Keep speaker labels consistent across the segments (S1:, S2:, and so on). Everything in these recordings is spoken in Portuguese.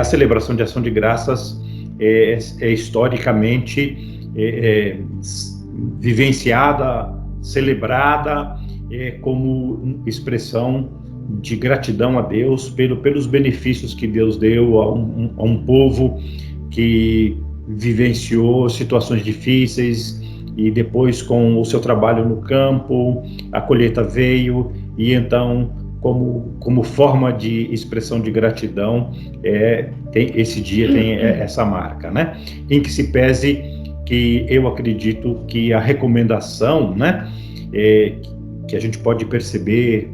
S1: A celebração de ação de graças é historicamente vivenciada, celebrada como expressão de gratidão a Deus pelos benefícios que Deus deu a um povo que vivenciou situações difíceis, e depois, com o seu trabalho no campo, a colheita veio, e então, como forma de expressão de gratidão, esse dia tem essa marca, né? Em que se pese que eu acredito que a recomendação, né, que a gente pode perceber,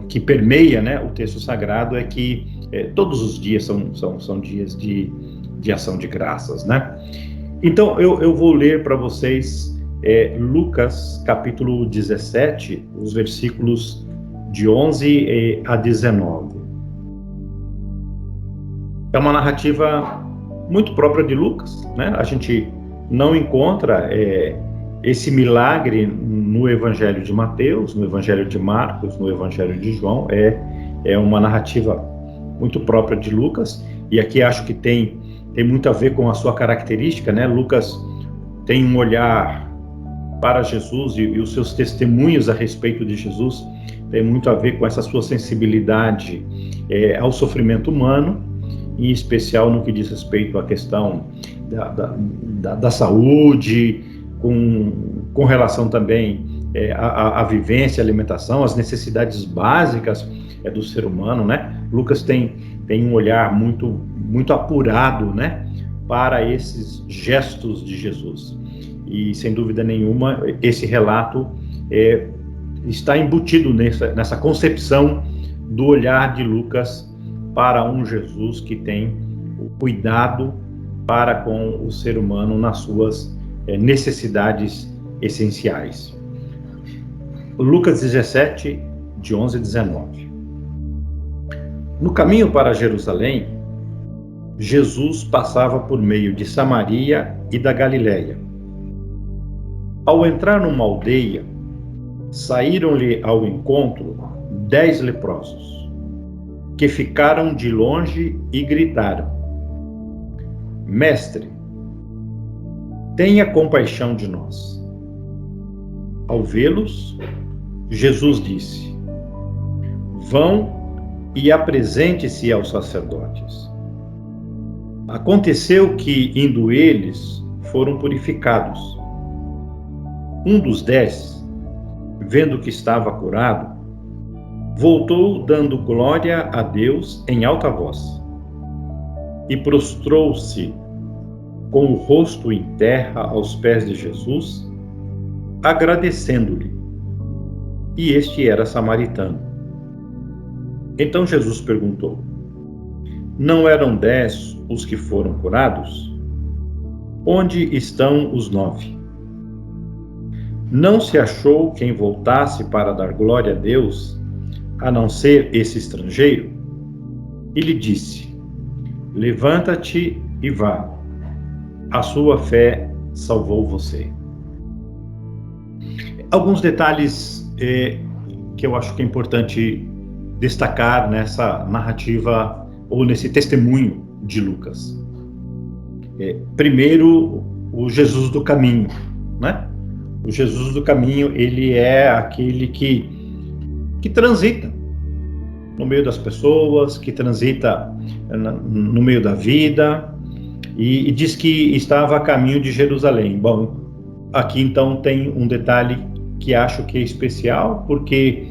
S1: que permeia, né, o texto sagrado, é que todos os dias são dias de ação de graças, né? Então, eu vou ler para vocês Lucas, capítulo 17, os versículos de 11 a 19. É uma narrativa muito própria de Lucas, né? A gente não encontra esse milagre no Evangelho de Mateus, no Evangelho de Marcos, no Evangelho de João. É uma narrativa muito própria de Lucas, e aqui acho que tem muito a ver com a sua característica, né? Lucas tem um olhar para Jesus, e os seus testemunhos a respeito de Jesus tem muito a ver com essa sua sensibilidade ao sofrimento humano, em especial no que diz respeito à questão da saúde, com relação também à vivência, à alimentação, às necessidades básicas do ser humano, né? Lucas tem um olhar muito apurado, né, para esses gestos de Jesus. E, sem dúvida nenhuma, esse relato está embutido nessa concepção do olhar de Lucas para um Jesus que tem o cuidado para com o ser humano nas suas necessidades essenciais. Lucas 17, de 11 a 19. No caminho para Jerusalém, Jesus passava por meio de Samaria e da Galileia. Ao entrar numa aldeia, saíram-lhe ao encontro 10 leprosos, que ficaram de longe e gritaram: Mestre, tenha compaixão de nós. Ao vê-los, Jesus disse: Vão e apresente-se aos sacerdotes. Aconteceu que, indo eles, foram purificados. Um dos 10, vendo que estava curado, voltou dando glória a Deus em alta voz, e prostrou-se com o rosto em terra aos pés de Jesus, agradecendo-lhe. E este era samaritano. Então Jesus perguntou: Não eram 10 os que foram curados? Onde estão os 9? Não se achou quem voltasse para dar glória a Deus, a não ser esse estrangeiro? E lhe disse: Levanta-te e vá. A sua fé salvou você. Alguns detalhes que eu acho que é importante destacar nessa narrativa, ou nesse testemunho de Lucas. Primeiro, o Jesus do caminho, né? O Jesus do caminho, ele é aquele que transita no meio das pessoas, que transita no meio da vida, e diz que estava a caminho de Jerusalém. Bom, aqui então tem um detalhe que acho que é especial, porque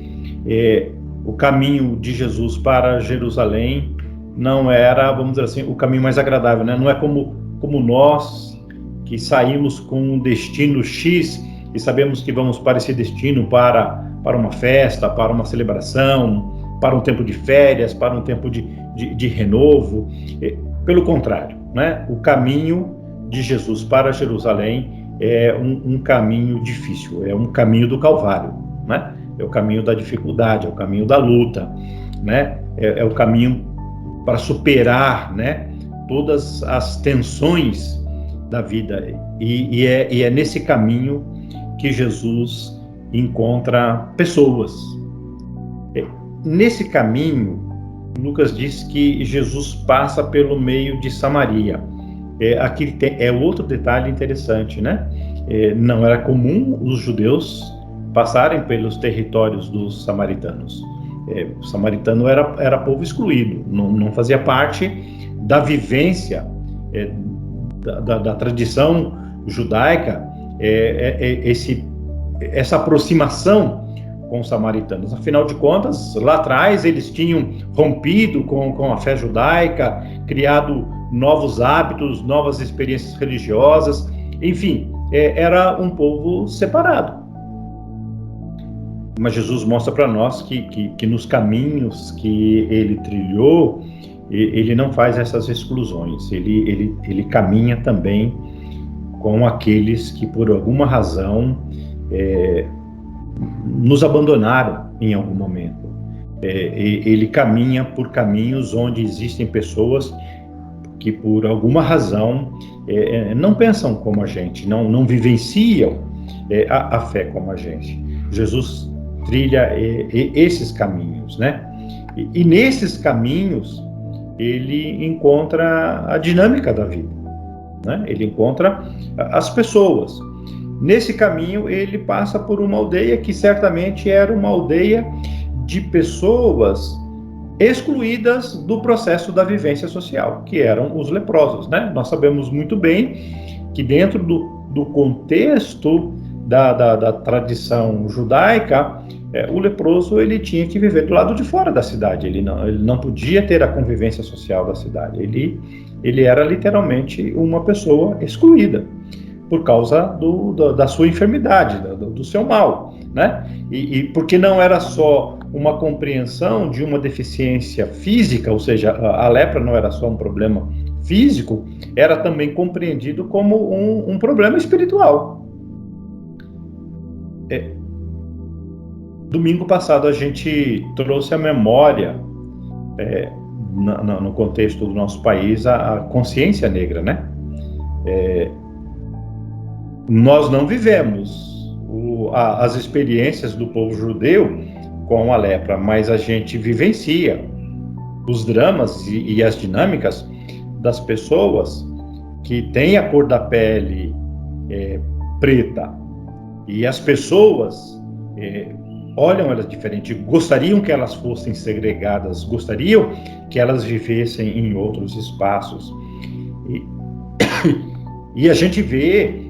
S1: o caminho de Jesus para Jerusalém não era, vamos dizer assim, o caminho mais agradável, né? Não é como nós, que saímos com um destino X e sabemos que vamos para esse destino para uma festa, para uma celebração, para um tempo de férias, para um tempo de renovo. Pelo contrário, né? O caminho de Jesus para Jerusalém é um caminho difícil, é um caminho do Calvário, né? É o caminho da dificuldade, é o caminho da luta, né? É o caminho para superar, né, todas as tensões da vida. E é nesse caminho que Jesus encontra pessoas. Nesse caminho, Lucas diz que Jesus passa pelo meio de Samaria. Aqui é outro detalhe interessante, né? Não era comum os judeus passarem pelos territórios dos samaritanos. O samaritano era povo excluído, não fazia parte da vivência da tradição judaica, essa aproximação com os samaritanos. Afinal de contas, lá atrás eles tinham rompido com a fé judaica, criado novos hábitos, novas experiências religiosas, enfim, era um povo separado. Mas Jesus mostra para nós que nos caminhos que ele trilhou, ele não faz essas exclusões, ele caminha também com aqueles que por alguma razão nos abandonaram em algum momento. Ele caminha por caminhos onde existem pessoas que por alguma razão não pensam como a gente, não vivenciam a fé como a gente. Jesus trilha esses caminhos, né? E nesses caminhos ele encontra a dinâmica da vida, né? Ele encontra as pessoas. Nesse caminho ele passa por uma aldeia que certamente era uma aldeia de pessoas excluídas do processo da vivência social, que eram os leprosos, né? Nós sabemos muito bem que dentro do contexto da tradição judaica, o leproso ele tinha que viver do lado de fora da cidade, ele não podia ter a convivência social da cidade, ele era literalmente uma pessoa excluída por causa da sua enfermidade, do seu mal, né? E porque não era só uma compreensão de uma deficiência física, ou seja, a lepra não era só um problema físico, era também compreendido como um problema espiritual. Domingo passado a gente trouxe à memória, no contexto do nosso país, a consciência negra, né? Nós não vivemos as experiências do povo judeu com a lepra, mas a gente vivencia os dramas e as dinâmicas das pessoas que têm a cor da pele preta, e as pessoas olham elas diferente, gostariam que elas fossem segregadas, gostariam que elas vivessem em outros espaços. E a gente vê,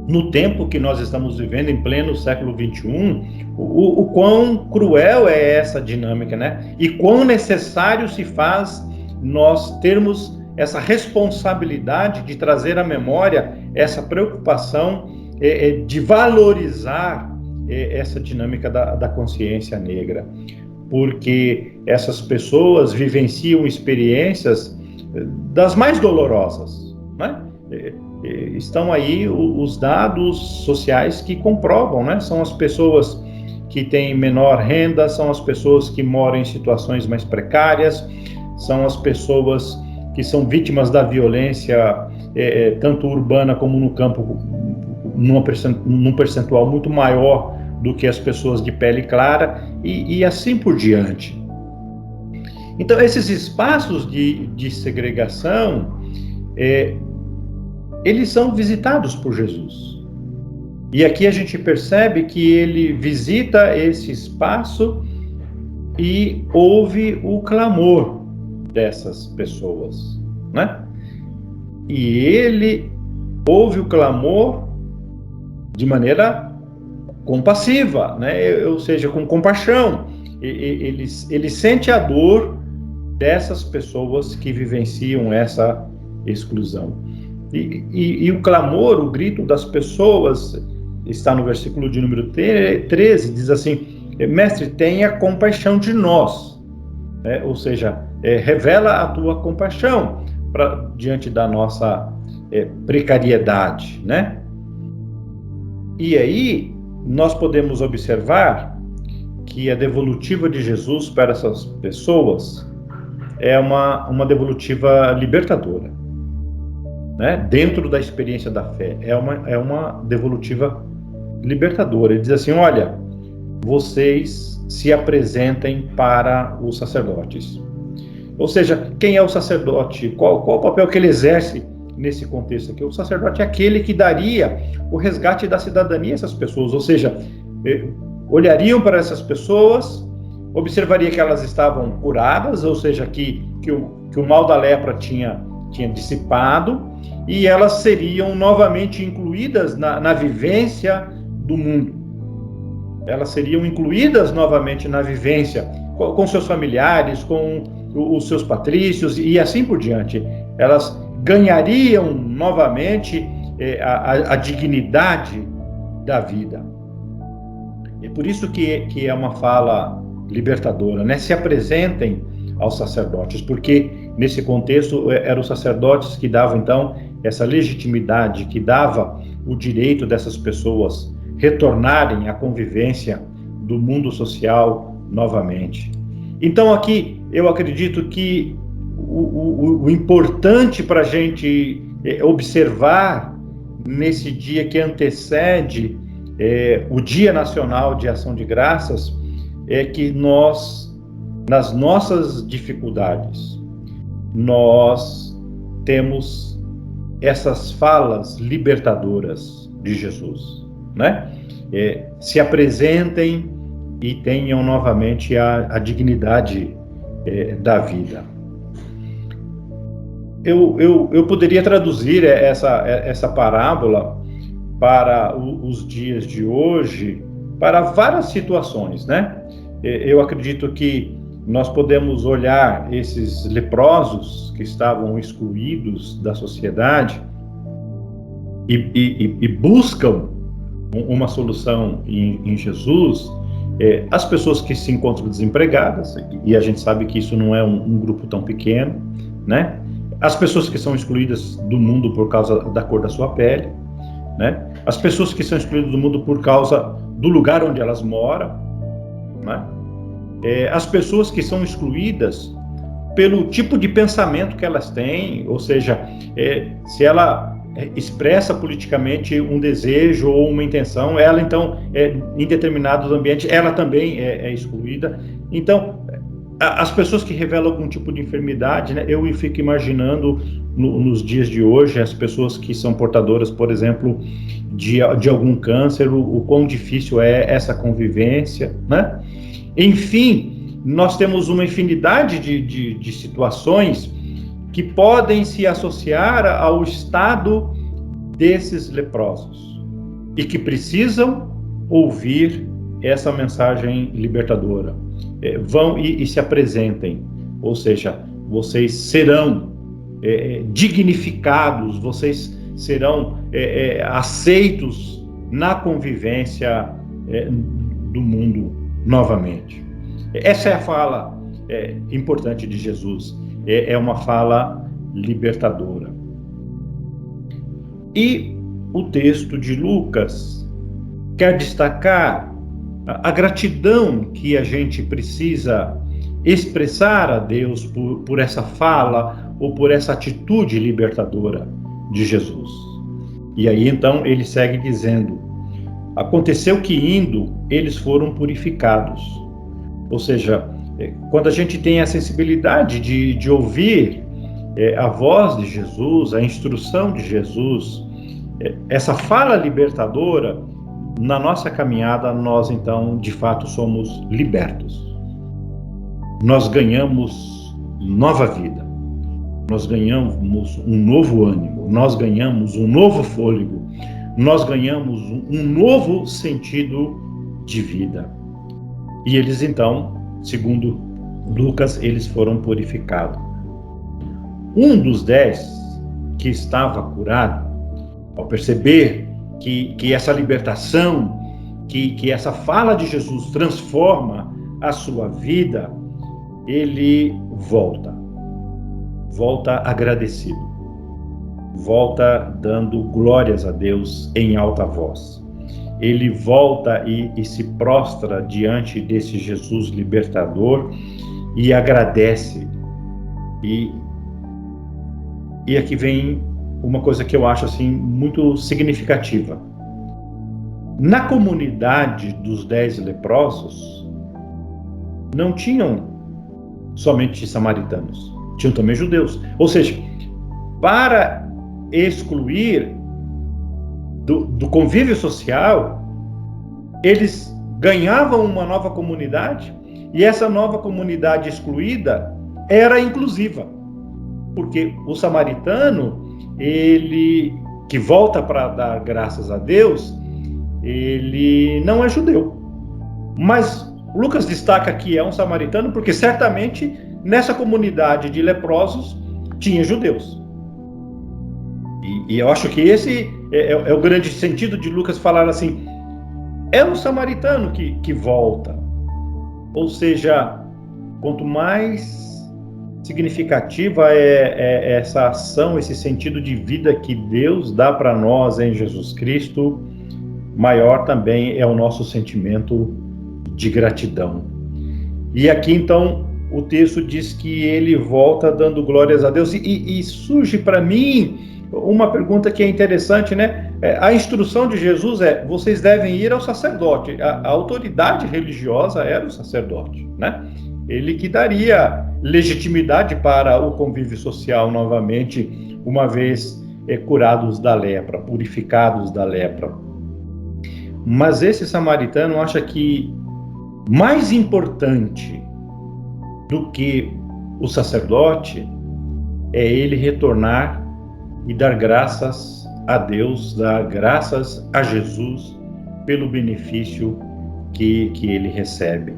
S1: no tempo que nós estamos vivendo, em pleno século XXI, o quão cruel é essa dinâmica, né? E quão necessário se faz nós termos essa responsabilidade de trazer à memória essa preocupação de valorizar essa dinâmica da consciência negra, porque essas pessoas vivenciam experiências das mais dolorosas, né? Estão aí os dados sociais que comprovam, né? São as pessoas que têm menor renda, são as pessoas que moram em situações mais precárias, são as pessoas que são vítimas da violência, tanto urbana como no campo, num percentual muito maior do que as pessoas de pele clara, e assim por diante. Então, esses espaços de segregação, eles são visitados por Jesus. E aqui a gente percebe que ele visita esse espaço e ouve o clamor dessas pessoas, né? E ele ouve o clamor de maneira compassiva, né? Ou seja, com compaixão. Ele sente a dor dessas pessoas que vivenciam essa exclusão. E o clamor, o grito das pessoas, está no versículo de número 13, diz assim: Mestre, tenha compaixão de nós. Ou seja, revela a tua compaixão diante da nossa precariedade, né? E aí, nós podemos observar que a devolutiva de Jesus para essas pessoas é uma devolutiva libertadora, né? Dentro da experiência da fé, é uma devolutiva libertadora. Ele diz assim: olha, vocês se apresentem para os sacerdotes. Ou seja, quem é o sacerdote? Qual o papel que ele exerce nesse contexto aqui? O sacerdote é aquele que daria o resgate da cidadania a essas pessoas, ou seja, olhariam para essas pessoas, observaria que elas estavam curadas, ou seja, que o mal da lepra tinha dissipado, e elas seriam novamente incluídas na vivência do mundo. Elas seriam incluídas novamente na vivência com seus familiares, com os seus patrícios e assim por diante. Elas ganhariam novamente a dignidade da vida. É por isso que é uma fala libertadora, né? Se apresentem aos sacerdotes, porque nesse contexto eram os sacerdotes que davam então essa legitimidade, que dava o direito dessas pessoas retornarem à convivência do mundo social novamente. Então aqui eu acredito que o importante para a gente observar nesse dia que antecede o Dia Nacional de Ação de Graças é que nós, nas nossas dificuldades, nós temos essas falas libertadoras de Jesus, né? Se apresentem e tenham novamente a dignidade da vida. Eu poderia traduzir essa parábola para os dias de hoje, para várias situações, né? Eu acredito que nós podemos olhar esses leprosos que estavam excluídos da sociedade e buscam uma solução em Jesus, as pessoas que se encontram desempregadas, e a gente sabe que isso não é um grupo tão pequeno, né? As pessoas que são excluídas do mundo por causa da cor da sua pele, né? As pessoas que são excluídas do mundo por causa do lugar onde elas moram, né? As pessoas que são excluídas pelo tipo de pensamento que elas têm, ou seja, se ela expressa politicamente um desejo ou uma intenção, ela então, em determinados ambientes, ela também é excluída. Então, as pessoas que revelam algum tipo de enfermidade, né, eu fico imaginando nos dias de hoje, as pessoas que são portadoras, por exemplo, de algum câncer, o quão difícil é essa convivência, né? Enfim, nós temos uma infinidade de situações que podem se associar ao estado desses leprosos e que precisam ouvir essa mensagem libertadora. Vão e se apresentem, ou seja, vocês serão dignificados, vocês serão aceitos na convivência do mundo novamente. Essa é a fala importante de Jesus, é uma fala libertadora. E o texto de Lucas quer destacar a gratidão que a gente precisa expressar a Deus por essa fala ou por essa atitude libertadora de Jesus. E aí então ele segue dizendo: aconteceu que indo, eles foram purificados. Ou seja, quando a gente tem a sensibilidade de ouvir a voz de Jesus, a instrução de Jesus, essa fala libertadora, na nossa caminhada, nós então, de fato, somos libertos. Nós ganhamos nova vida, nós ganhamos um novo ânimo, nós ganhamos um novo fôlego, nós ganhamos um novo sentido de vida. E eles então, segundo Lucas, eles foram purificados. Um dos 10 que estava curado, ao perceber que essa libertação, que essa fala de Jesus transforma a sua vida, ele volta agradecido, volta dando glórias a Deus em alta voz. Ele volta e se prostra diante desse Jesus libertador e agradece. E aqui vem uma coisa que eu acho assim muito significativa. Na comunidade dos 10 leprosos, não tinham somente samaritanos, tinham também judeus. Ou seja, para excluir do convívio social, eles ganhavam uma nova comunidade, e essa nova comunidade excluída era inclusiva, porque o samaritano, ele que volta para dar graças a Deus, ele não é judeu. Mas Lucas destaca que é um samaritano porque certamente nessa comunidade de leprosos tinha judeus. E eu acho que esse é o grande sentido de Lucas falar assim, é um samaritano que volta. Ou seja, quanto mais significativa é essa ação, esse sentido de vida que Deus dá para nós em Jesus Cristo, maior também é o nosso sentimento de gratidão. E aqui então o texto diz que ele volta dando glórias a Deus, e surge para mim uma pergunta que é interessante, né? A instrução de Jesus é: vocês devem ir ao sacerdote. A autoridade religiosa era o sacerdote, né? Ele que daria legitimidade para o convívio social novamente, uma vez curados da lepra, purificados da lepra. Mas esse samaritano acha que mais importante do que o sacerdote é ele retornar e dar graças a Deus, dar graças a Jesus pelo benefício que ele recebe.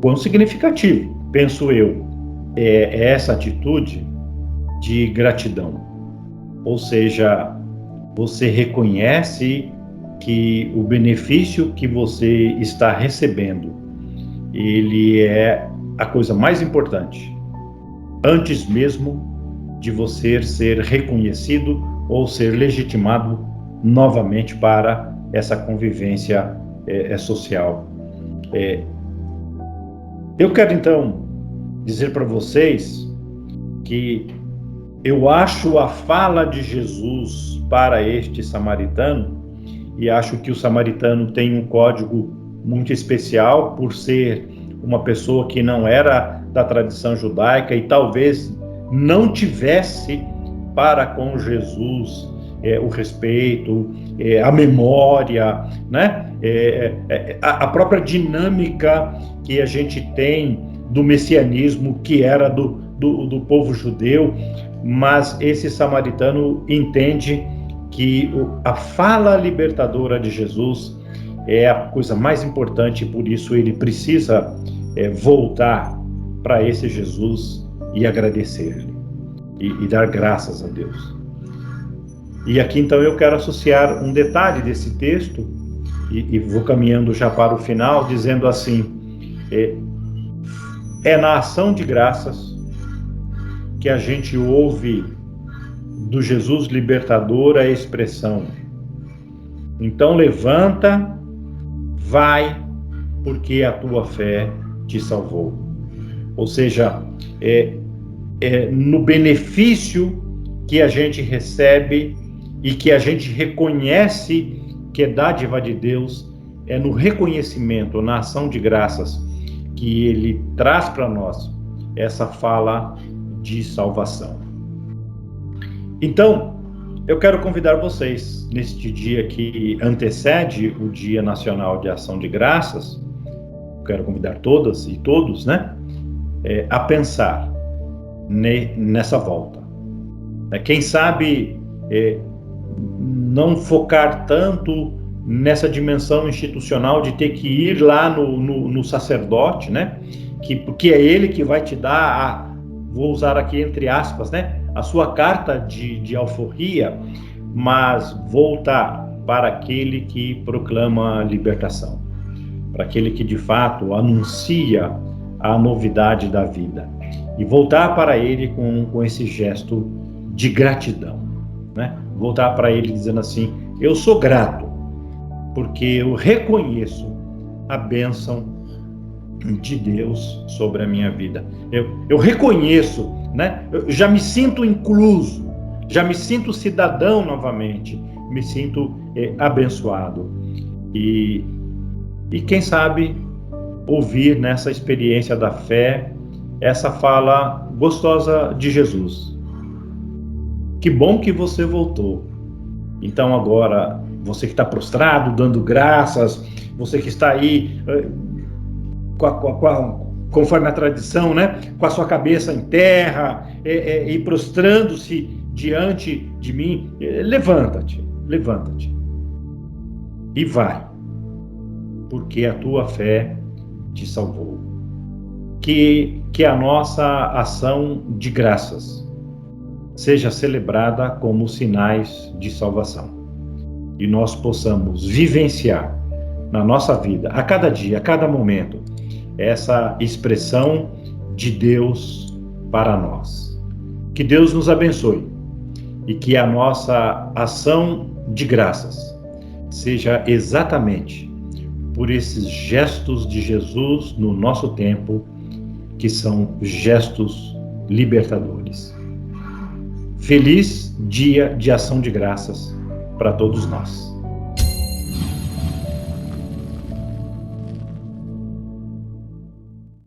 S1: Quão significativo, penso eu, é essa atitude de gratidão. Ou seja, você reconhece que o benefício que você está recebendo, ele é a coisa mais importante, antes mesmo de você ser reconhecido ou ser legitimado novamente para essa convivência social. Eu quero então dizer para vocês que eu acho a fala de Jesus para este samaritano, e acho que o samaritano tem um código muito especial por ser uma pessoa que não era da tradição judaica e talvez não tivesse para com Jesus o respeito, a memória, né? A própria dinâmica que a gente tem do messianismo, que era do povo judeu, mas esse samaritano entende que a fala libertadora de Jesus é a coisa mais importante, e por isso ele precisa voltar para esse Jesus e agradecer-lhe e dar graças a Deus. E aqui então eu quero associar um detalhe desse texto e vou caminhando já para o final, dizendo assim: é na ação de graças que a gente ouve do Jesus libertador a expressão: então levanta, vai, porque a tua fé te salvou. Ou seja, no benefício que a gente recebe e que a gente reconhece que é dádiva de Deus, é no reconhecimento, na ação de graças, que ele traz para nós essa fala de salvação. Então, eu quero convidar vocês, neste dia que antecede o Dia Nacional de Ação de Graças, quero convidar todas e todos, né, a pensar nessa volta. Quem sabe não focar tanto nessa dimensão institucional de ter que ir lá no sacerdote, né, porque é ele que vai te dar vou usar aqui entre aspas, né, a sua carta de alforria, mas voltar para aquele que proclama a libertação, para aquele que de fato anuncia a novidade da vida, e voltar para ele com esse gesto de gratidão, né? Voltar para ele dizendo assim: eu sou grato, porque eu reconheço a bênção de Deus sobre a minha vida. Eu reconheço, né? Eu já me sinto incluso, já me sinto cidadão novamente, me sinto abençoado. E quem sabe ouvir nessa experiência da fé essa fala gostosa de Jesus. Que bom que você voltou. Então agora, você que está prostrado, dando graças, você que está aí, conforme a tradição, né, com a sua cabeça em terra e prostrando-se diante de mim, levanta-te, levanta-te e vai, porque a tua fé te salvou. Que a nossa ação de graças seja celebrada como sinais de salvação e nós possamos vivenciar na nossa vida, a cada dia, a cada momento, essa expressão de Deus para nós. Que Deus nos abençoe e que a nossa ação de graças seja exatamente por esses gestos de Jesus no nosso tempo, que são gestos libertadores. Feliz dia de ação de graças para todos nós.